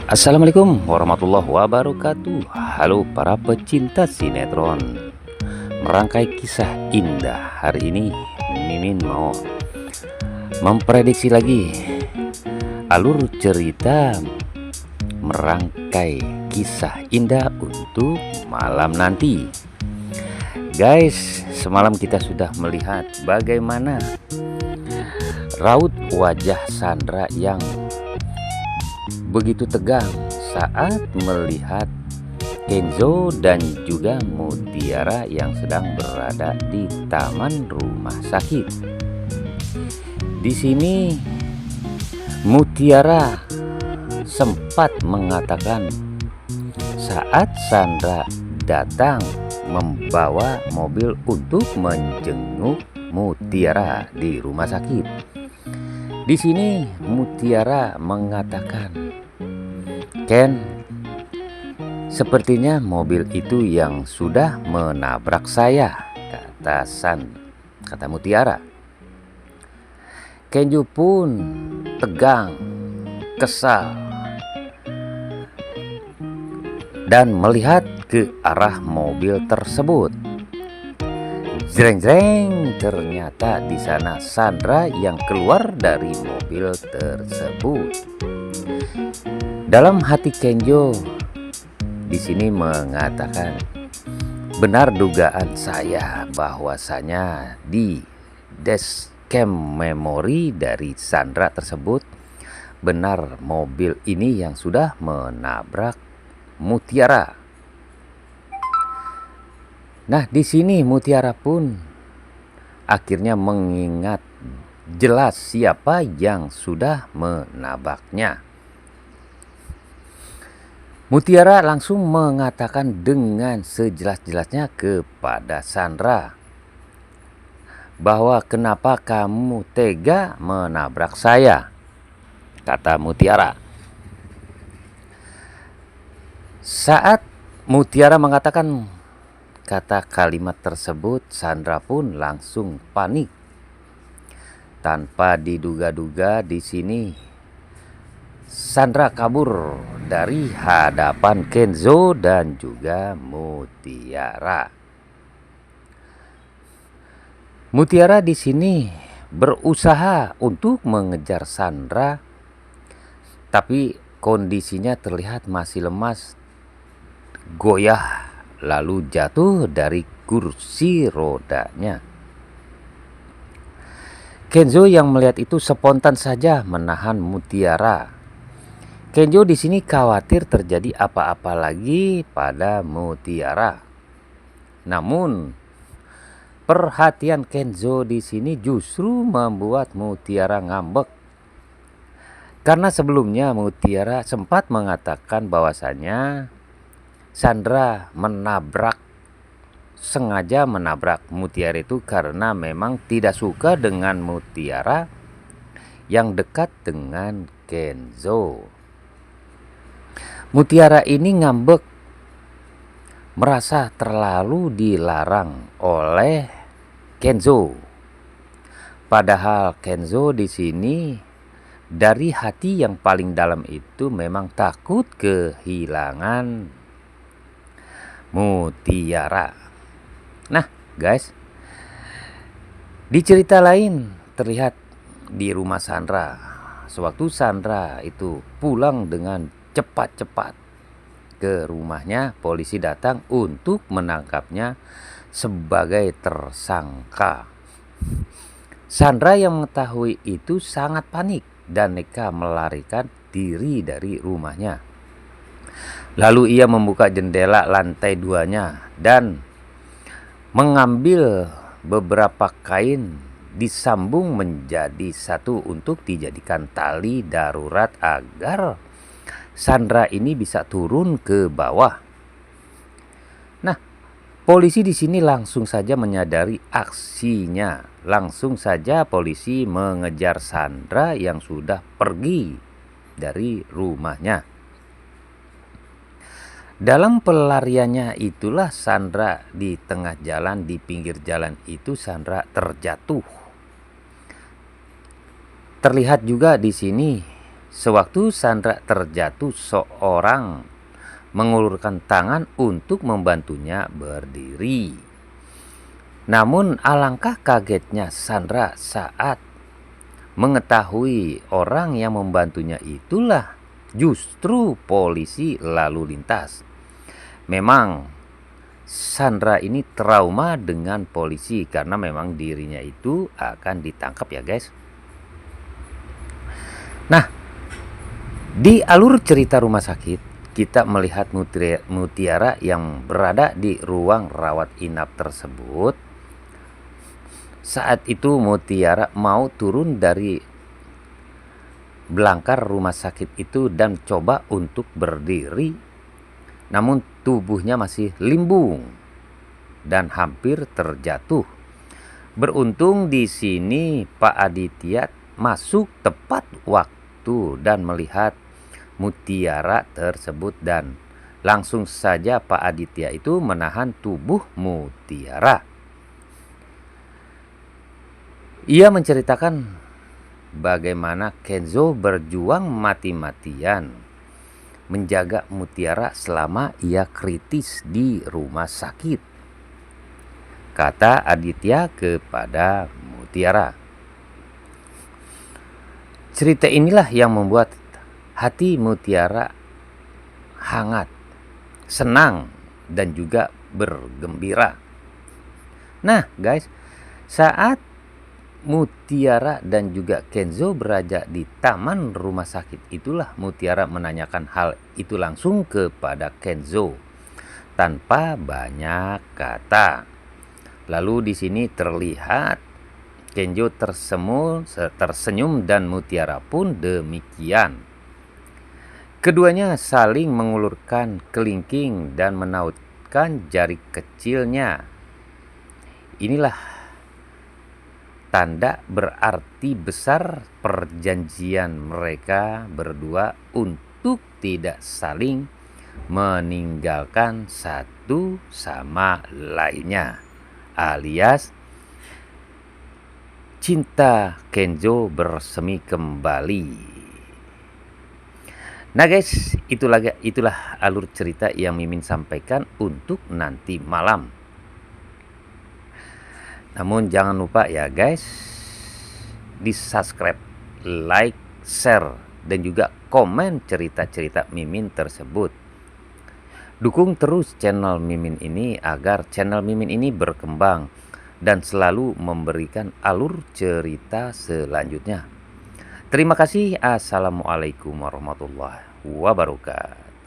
Assalamualaikum warahmatullahi wabarakatuh. Halo para pecinta sinetron. Merangkai kisah indah. Hari ini Mimin mau memprediksi lagi alur cerita merangkai kisah indah untuk malam nanti. Guys, semalam kita sudah melihat bagaimana raut wajah Sandra yang begitu tegang saat melihat Kenzo dan juga Mutiara yang sedang berada di taman rumah sakit. Di sini Mutiara sempat mengatakan saat Sandra datang membawa mobil untuk menjenguk Mutiara di rumah sakit. Di sini Mutiara mengatakan, "Ken, sepertinya mobil itu yang sudah menabrak saya," kata Mutiara. Kenjo pun tegang, kesal, dan melihat ke arah mobil tersebut. Jreng-jreng, ternyata di sana Sandra yang keluar dari mobil tersebut. Dalam hati Kenjo di sini mengatakan, benar dugaan saya bahwasanya di dashcam memori dari Sandra tersebut benar mobil ini yang sudah menabrak Mutiara. Nah, di sini Mutiara pun akhirnya mengingat jelas siapa yang sudah menabraknya. Mutiara langsung mengatakan dengan sejelas-jelasnya kepada Sandra bahwa kenapa kamu tega menabrak saya, kata Mutiara. Saat Mutiara mengatakan kata kalimat tersebut, Sandra pun langsung panik. Tanpa diduga-duga di sini Sandra kabur dari hadapan Kenzo dan juga Mutiara. Mutiara di sini berusaha untuk mengejar Sandra, tapi kondisinya terlihat masih lemas, goyah, lalu jatuh dari kursi rodanya. Kenzo yang melihat itu spontan saja menahan Mutiara. Kenzo di sini khawatir terjadi apa-apa lagi pada Mutiara. Namun perhatian Kenzo di sini justru membuat Mutiara ngambek. Karena sebelumnya Mutiara sempat mengatakan bahwasanya Sandra sengaja menabrak Mutiara itu karena memang tidak suka dengan Mutiara yang dekat dengan Kenzo. Mutiara ini ngambek, merasa terlalu dilarang oleh Kenzo. Padahal Kenzo di sini dari hati yang paling dalam itu memang takut kehilangan Mutiara. Nah guys, di cerita lain terlihat di rumah Sandra. Sewaktu Sandra itu pulang dengan cepat-cepat ke rumahnya, polisi datang untuk menangkapnya sebagai tersangka. Sandra yang mengetahui itu sangat panik dan nekat melarikan diri dari rumahnya. Lalu ia membuka jendela lantai 2-nya dan mengambil beberapa kain disambung menjadi satu untuk dijadikan tali darurat agar Sandra ini bisa turun ke bawah. Nah, polisi di sini langsung saja menyadari aksinya. Langsung saja polisi mengejar Sandra yang sudah pergi dari rumahnya. Dalam pelariannya itulah Sandra di tengah jalan, di pinggir jalan itu Sandra terjatuh. Terlihat juga di sini Sewaktu Sandra terjatuh, seorang mengulurkan tangan untuk membantunya berdiri. Namun alangkah kagetnya Sandra saat mengetahui orang yang membantunya itulah justru polisi lalu lintas. Memang Sandra ini trauma dengan polisi karena memang dirinya itu akan ditangkap ya guys. Nah, di alur cerita rumah sakit, kita melihat Mutiara yang berada di ruang rawat inap tersebut. Saat itu Mutiara mau turun dari belangkar rumah sakit itu dan coba untuk berdiri, namun tubuhnya masih limbung dan hampir terjatuh. Beruntung di sini Pak Aditya masuk tepat waktu dan melihat Mutiara tersebut, dan langsung saja Pak Aditya itu menahan tubuh Mutiara. Ia menceritakan bagaimana Kenzo berjuang mati-matian menjaga Mutiara selama ia kritis di rumah sakit, kata Aditya kepada Mutiara. Cerita inilah yang membuat hati Mutiara hangat, senang, dan juga bergembira. Nah guys, saat Mutiara dan juga Kenzo berada di taman rumah sakit, itulah Mutiara menanyakan hal itu langsung kepada Kenzo tanpa banyak kata. Lalu di sini terlihat Kenzo tersenyum dan Mutiara pun demikian. Keduanya saling mengulurkan kelingking dan menautkan jari kecilnya. Inilah tanda berarti besar perjanjian mereka berdua untuk tidak saling meninggalkan satu sama lainnya, alias cinta Kenzo bersemi kembali. Nah guys, itulah alur cerita yang Mimin sampaikan untuk nanti malam. Namun jangan lupa ya guys, di subscribe, like, share, dan juga komen cerita-cerita Mimin tersebut. Dukung terus channel Mimin ini agar channel Mimin ini berkembang dan selalu memberikan alur cerita selanjutnya. Terima kasih. Assalamualaikum warahmatullahi wabarakatuh.